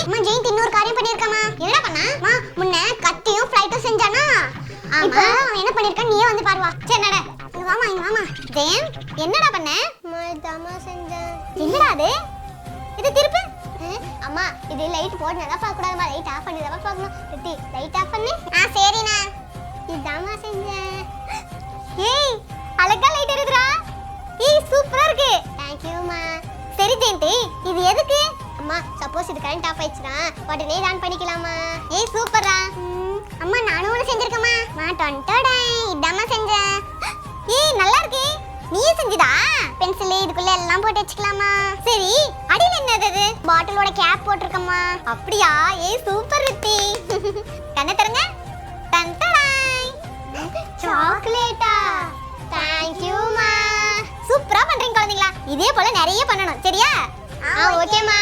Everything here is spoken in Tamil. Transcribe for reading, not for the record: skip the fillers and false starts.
அம்மா ஜெயந்த் இன்னொரு காரியம் பண்ணிருக்காமா. என்னடா பண்ணா? அம்மா முன்ன கத்தியும் ஃளைட்டும் செஞ்சானா? இப்போ அவன் என்ன பண்ணிருக்கான் நீயே வந்து பாரு வா. சரி நட. இங்க வாமா இங்க வாமா. ஜெயந்த் என்னடா பண்ண? அம்மா தமா செஞ்சேன். என்னடா அது? இது திருப்பு. அம்மா இது லைட் போடுனதா பார்க்க கூடாதுமா. லைட் ஆஃப் பண்ணி தான் பார்க்கணும். ரித்தி லைட் ஆஃப் பண்ணு. சரிண்ணா. இதாமா செஞ்சேன். ஏய் அழகா லைட் இருக்குடா. ஏய் சூப்பரா இருக்கு. थैंक यू மா. சரி ஜெயந்த் இது எதுக்கு? அம்மா சப்போஸ் இது கரண்ட் ஆஃப் ஆயிடுச்சுனா உடனே ஆன் பண்ணிக்கலாமா? ஏய் சூப்பரா. அம்மா நானும் ஒன்னு செஞ்சிருக்கேம்மா. நான் டொண்டடை இதாமா செஞ்சேன். ஏய் நல்லா இருக்கு. நீயே செஞ்சதா? பென்சில் இதுக்குள்ள எல்லாம் போட்டு வச்சுக்கலாமா? சரி அடியில என்னது இது? பாட்டிலோட கேப் போட்டுருக்கம்மா. அப்படியா? ஏய் சூப்பர் ரித்தி. கண்ணை தரங்க. டண்டடை சாக்லேட்டா. थैंक यू மா. சூப்பரா பண்றீங்க குழந்தைகளா. இதே போல நிறைய பண்ணணும் சரியா? ஓகேம்மா.